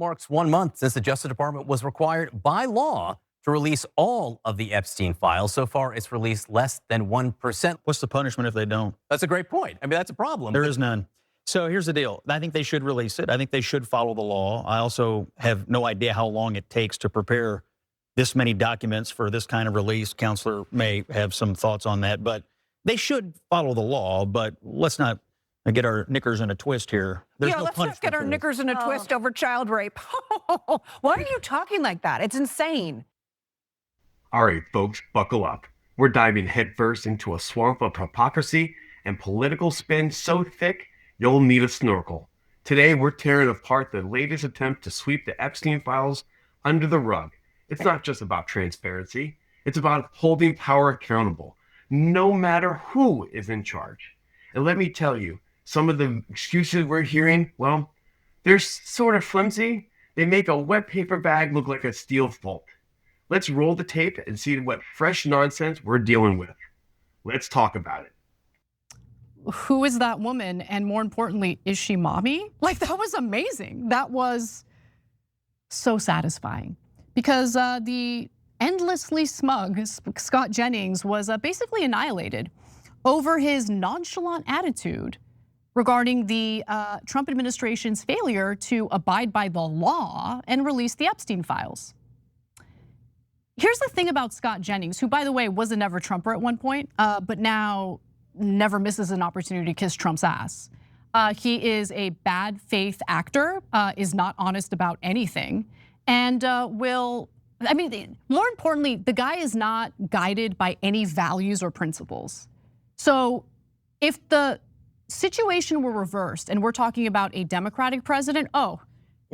marks 1 month since the Justice Department was required by law to release all of the Epstein files. So far, it's released less than 1%. What's the punishment if they don't? That's a great point. I mean, that's a problem. There is none. So here's the deal. I think they should release it. I think they should follow the law. I also have no idea how long it takes to prepare this many documents for this kind of release. Counselor may have some thoughts on that, but they should follow the law. But let's not get our knickers in a twist here. There's no let's not get our knickers in a twist over child rape. Why are you talking like that? It's insane. All right, folks, buckle up. We're diving headfirst into a swamp of hypocrisy and political spin so thick, you'll need a snorkel. Today, we're tearing apart the latest attempt to sweep the Epstein files under the rug. It's not just about transparency. It's about holding power accountable, no matter who is in charge. And let me tell you, some of the excuses we're hearing, well, they're sort of flimsy. They make a wet paper bag look like a steel vault. Let's roll the tape and see what fresh nonsense we're dealing with. Let's talk about it. Who is that woman? And more importantly, is she mommy? Like, that was amazing. That was so satisfying because the endlessly smug Scott Jennings was basically annihilated over his nonchalant attitude regarding the Trump administration's failure to abide by the law and release the Epstein files. Here's the thing about Scott Jennings, who, by the way, was a never Trumper at one point, but now never misses an opportunity to kiss Trump's ass. He is a bad faith actor, is not honest about anything, and more importantly, the guy is not guided by any values or principles. So if the situation were reversed and we're talking about a Democratic president,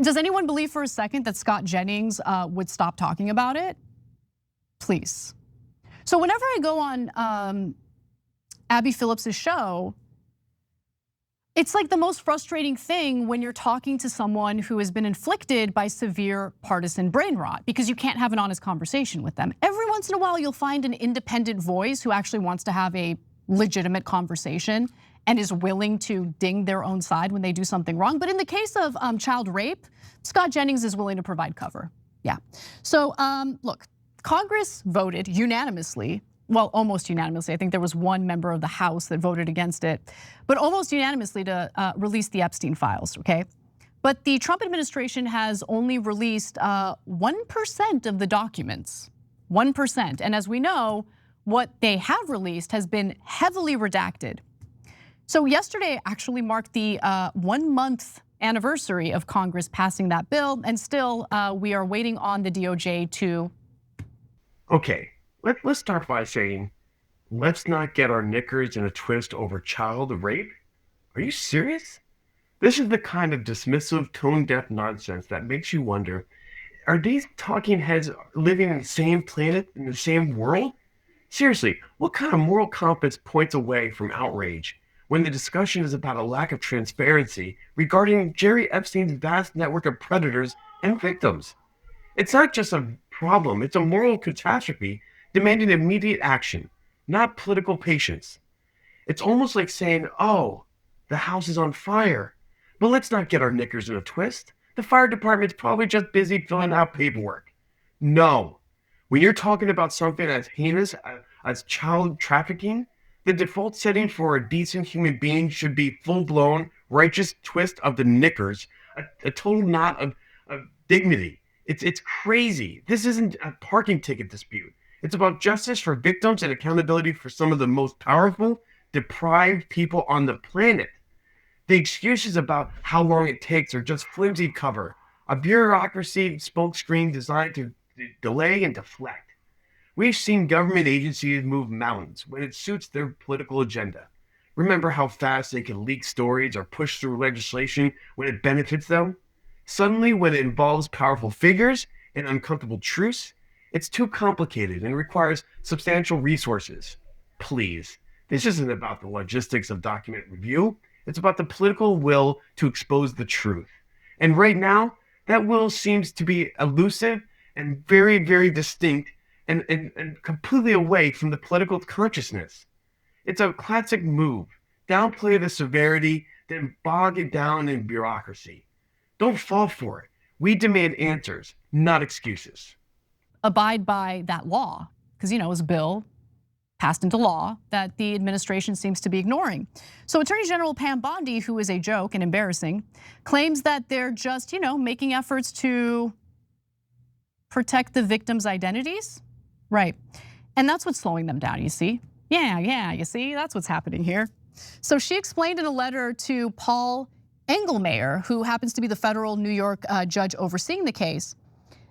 does anyone believe for a second that Scott Jennings would stop talking about it? Please. So whenever I go on Abby Phillips's show, it's like the most frustrating thing when you're talking to someone who has been inflicted by severe partisan brain rot because you can't have an honest conversation with them. Every once in a while, you'll find an independent voice who actually wants to have a legitimate conversation and is willing to ding their own side when they do something wrong. But in the case of child rape, Scott Jennings is willing to provide cover. Yeah. So look, Congress voted unanimously, well, almost unanimously. I think there was one member of the House that voted against it, but almost unanimously to release the Epstein files, okay? But the Trump administration has only released 1% of the documents, 1%. And as we know, what they have released has been heavily redacted. So yesterday actually marked the 1 month anniversary of Congress passing that bill, and still we are waiting on the DOJ to. Okay, let's start by saying, let's not get our knickers in a twist over child rape. Are you serious? This is the kind of dismissive, tone-deaf nonsense that makes you wonder, are these talking heads living on the same planet, in the same world? Seriously, what kind of moral compass points away from outrage when the discussion is about a lack of transparency regarding Jerry Epstein's vast network of predators and victims? It's not just a problem, it's a moral catastrophe demanding immediate action, not political patience. It's almost like saying, oh, the house is on fire. But let's not get our knickers in a twist. The fire department's probably just busy filling out paperwork. No. When you're talking about something as heinous as child trafficking, the default setting for a decent human being should be full-blown, righteous twist of the knickers, a total knot of dignity. It's crazy. This isn't a parking ticket dispute. It's about justice for victims and accountability for some of the most powerful, deprived people on the planet. The excuses about how long it takes are just flimsy cover, a bureaucracy smokescreen designed to delay and deflect. We've seen government agencies move mountains when it suits their political agenda. Remember how fast they can leak stories or push through legislation when it benefits them? Suddenly, when it involves powerful figures and uncomfortable truths, it's too complicated and requires substantial resources. Please, this isn't about the logistics of document review. It's about the political will to expose the truth. And right now, that will seems to be elusive and very, very distinct and completely away from the political consciousness. It's a classic move. Downplay the severity, then bog it down in bureaucracy. Don't fall for it. We demand answers, not excuses. Abide by that law, because it was a bill passed into law that the administration seems to be ignoring. So Attorney General Pam Bondi, who is a joke and embarrassing, claims that they're just, making efforts to protect the victims' identities. Right. And that's what's slowing them down, you see. Yeah, you see, that's what's happening here. So she explained in a letter to Paul Engelmayer, who happens to be the federal New York judge overseeing the case,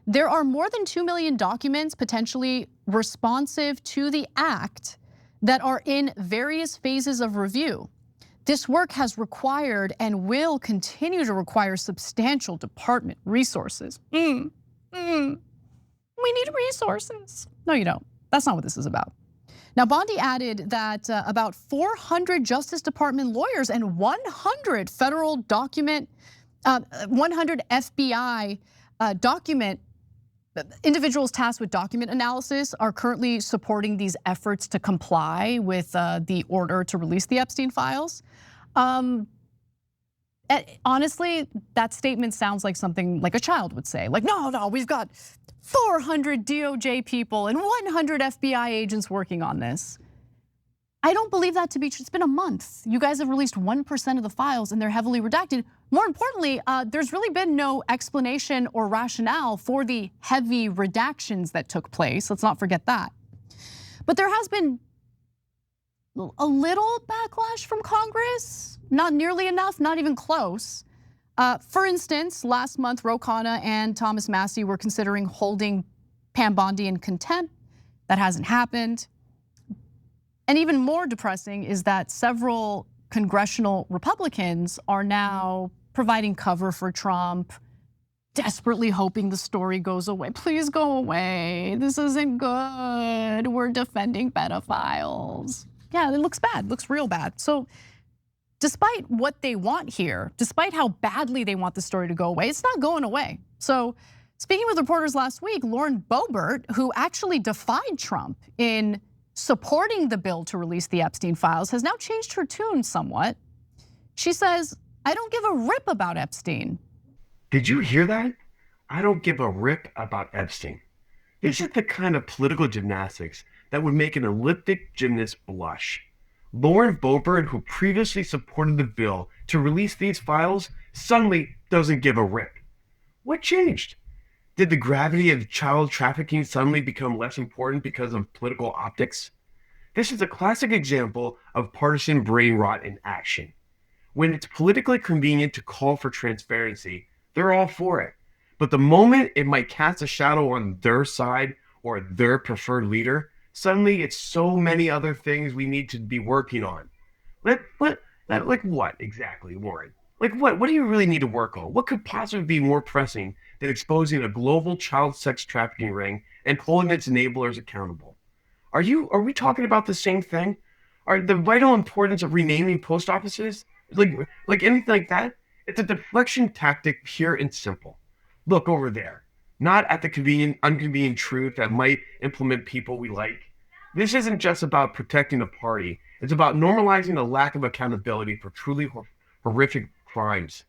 there are more than 2 million documents potentially responsive to the act that are in various phases of review. This work has required and will continue to require substantial department resources. We need resources. No, you don't. That's not what this is about. Now, Bondi added that about 400 Justice Department lawyers and 100 federal document, 100 FBI document individuals tasked with document analysis are currently supporting these efforts to comply with the order to release the Epstein files. Honestly, that statement sounds like something like a child would say. Like, no, we've got 400 DOJ people and 100 FBI agents working on this. I don't believe that to be true. It's been a month. You guys have released 1% of the files and they're heavily redacted. More importantly, there's really been no explanation or rationale for the heavy redactions that took place. Let's not forget that. But there has been a little backlash from Congress, not nearly enough, not even close. For instance, last month, Ro Khanna and Thomas Massie were considering holding Pam Bondi in contempt. That hasn't happened. And even more depressing is that several congressional Republicans are now providing cover for Trump, desperately hoping the story goes away. Please go away. This isn't good. We're defending pedophiles. Yeah, it looks bad, looks real bad. So despite what they want here, despite how badly they want the story to go away, it's not going away. So speaking with reporters last week, Lauren Boebert, who actually defied Trump in supporting the bill to release the Epstein files, has now changed her tune somewhat. She says, I don't give a rip about Epstein. Did you hear that? I don't give a rip about Epstein. This is the kind of political gymnastics that would make an Olympic gymnast blush. Lauren Boebert, who previously supported the bill to release these files, suddenly doesn't give a rip. What changed? Did the gravity of child trafficking suddenly become less important because of political optics? This is a classic example of partisan brain rot in action. When it's politically convenient to call for transparency, they're all for it. But the moment it might cast a shadow on their side or their preferred leader, suddenly it's so many other things we need to be working on. Like what exactly, Warren? Like what? What do you really need to work on? What could possibly be more pressing than exposing a global child sex trafficking ring and holding its enablers accountable? Are we talking about the same thing? Are the vital importance of renaming post offices? Like anything like that? It's a deflection tactic, pure and simple. Look over there. Not at the inconvenient truth that might implement people we like. This isn't just about protecting a party. It's about normalizing the lack of accountability for truly horrific crimes.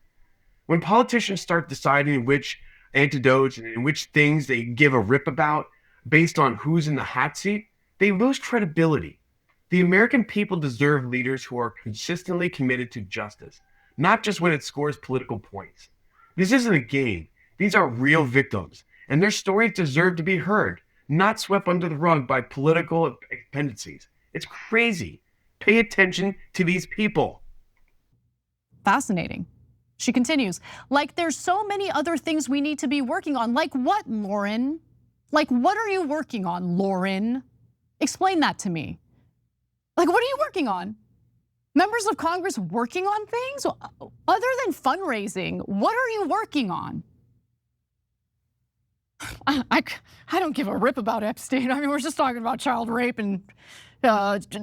When politicians start deciding which antidotes and which things they give a rip about based on who's in the hot seat, they lose credibility. The American people deserve leaders who are consistently committed to justice, not just when it scores political points. This isn't a game. These are real victims, and their stories deserve to be heard, not swept under the rug by political dependencies. It's crazy. Pay attention to these people. Fascinating. She continues, like there's so many other things we need to be working on. Like what, Lauren? Like what are you working on, Lauren? Explain that to me. Like what are you working on? Members of Congress working on things? Other than fundraising, what are you working on? I don't give a rip about Epstein. I mean, we're just talking about child rape and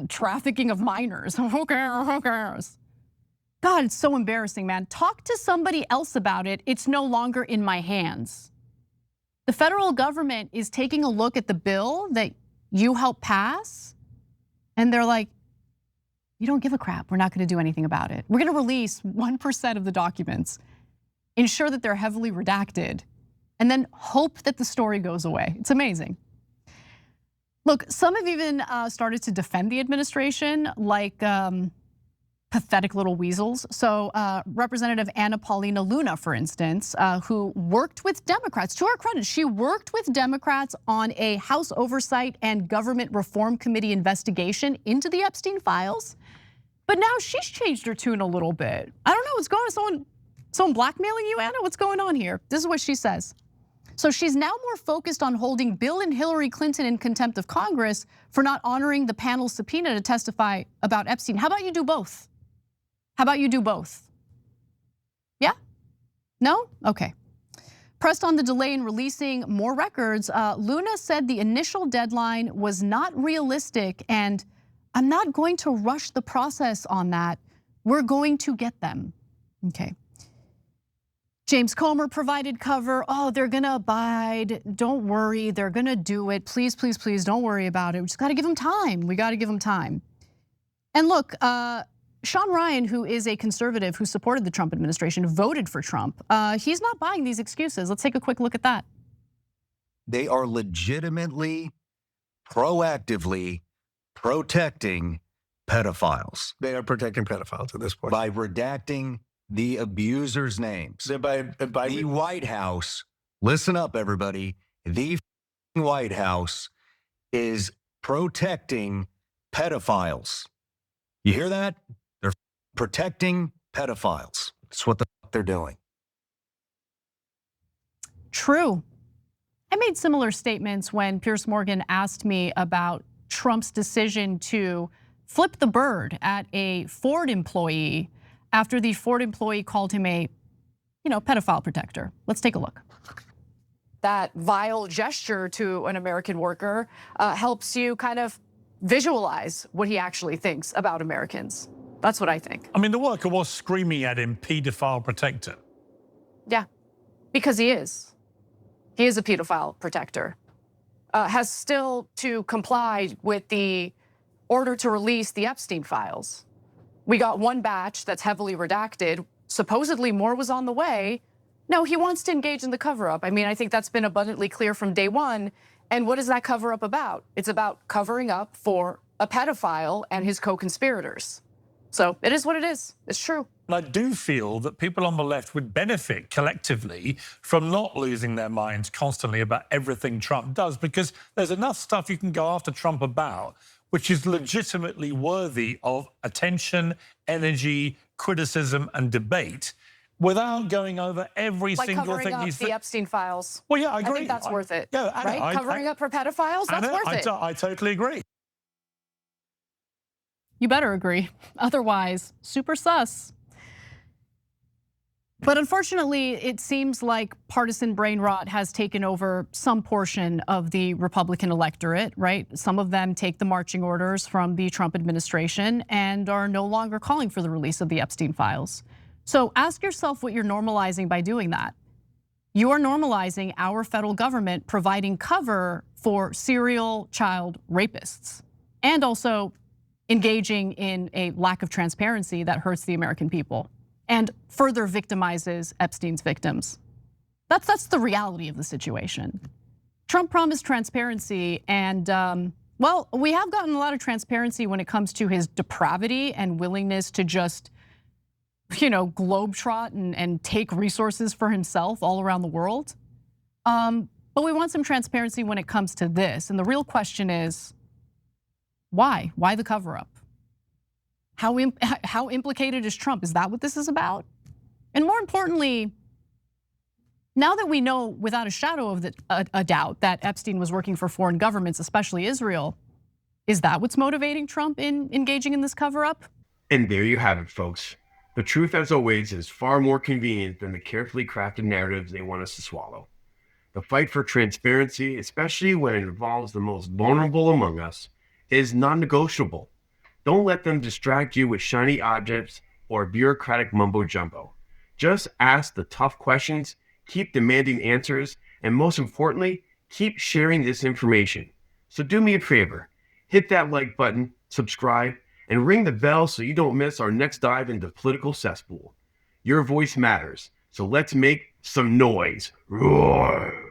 trafficking of minors. Who cares? Who cares? God, it's so embarrassing, man. Talk to somebody else about it. It's no longer in my hands. The federal government is taking a look at the bill that you helped pass, and they're like, you don't give a crap. We're not going to do anything about it. We're going to release 1% of the documents, ensure that they're heavily redacted, and then hope that the story goes away. It's amazing. Look, some have even started to defend the administration like pathetic little weasels. So Representative Anna Paulina Luna, for instance, who worked with Democrats, to her credit, she worked with Democrats on a House Oversight and Government Reform Committee investigation into the Epstein files. But now she's changed her tune a little bit. I don't know what's going on. Someone blackmailing you, Anna? What's going on here? This is what she says. So she's now more focused on holding Bill and Hillary Clinton in contempt of Congress for not honoring the panel's subpoena to testify about Epstein. How about you do both? How about you do both? Yeah? No? Okay. Pressed on the delay in releasing more records, Luna said the initial deadline was not realistic, and I'm not going to rush the process on that. We're going to get them. Okay. James Comer provided cover. Oh, they're gonna abide. Don't worry, they're gonna do it. Please, please, please don't worry about it. We just gotta give them time. We gotta give them time. And look, Sean Ryan, who is a conservative who supported the Trump administration, voted for Trump. He's not buying these excuses. Let's take a quick look at that. They are legitimately, proactively protecting pedophiles. They are protecting pedophiles at this point. By redacting the abusers' names. The White House, listen up, everybody. The White House is protecting pedophiles. You hear that? They're protecting pedophiles. That's what they're doing. True. I made similar statements when Piers Morgan asked me about Trump's decision to flip the bird at a Ford employee after the Ford employee called him a, pedophile protector. Let's take a look. That vile gesture to an American worker helps you kind of visualize what he actually thinks about Americans. That's what I think. I mean, the worker was screaming at him, pedophile protector. Yeah, because he is. He is a pedophile protector. Has still to comply with the order to release the Epstein files. We got one batch that's heavily redacted. Supposedly more was on the way. No, he wants to engage in the cover-up. I mean, I think that's been abundantly clear from day one. And what is that cover-up about? It's about covering up for a pedophile and his co-conspirators. So it is what it is. It's true. And I do feel that people on the left would benefit collectively from not losing their minds constantly about everything Trump does, because there's enough stuff you can go after Trump about which is legitimately worthy of attention, energy, criticism, and debate, without going over every single thing he's... the Epstein files. Well, yeah, I agree. I think that's worth it. Yeah, Anna, right? Covering up for pedophiles, that's worth it. I totally agree. You better agree. Otherwise, super sus. But unfortunately, it seems like partisan brain rot has taken over some portion of the Republican electorate, right? Some of them take the marching orders from the Trump administration and are no longer calling for the release of the Epstein files. So ask yourself what you're normalizing by doing that. You are normalizing our federal government providing cover for serial child rapists and also engaging in a lack of transparency that hurts the American people and further victimizes Epstein's victims. That's the reality of the situation. Trump promised transparency and well, we have gotten a lot of transparency when it comes to his depravity and willingness to just, globetrot and take resources for himself all around the world. But we want some transparency when it comes to this. And the real question is, why? Why the cover-up? How implicated is Trump? Is that what this is about? And more importantly, now that we know without a shadow of a doubt that Epstein was working for foreign governments, especially Israel, is that what's motivating Trump in engaging in this cover-up? And there you have it, folks. The truth, as always, is far more convenient than the carefully crafted narratives they want us to swallow. The fight for transparency, especially when it involves the most vulnerable among us, is non-negotiable. Don't let them distract you with shiny objects or bureaucratic mumbo-jumbo. Just ask the tough questions, keep demanding answers, and most importantly, keep sharing this information. So do me a favor, hit that like button, subscribe, and ring the bell so you don't miss our next dive into political cesspool. Your voice matters, so let's make some noise. Roar.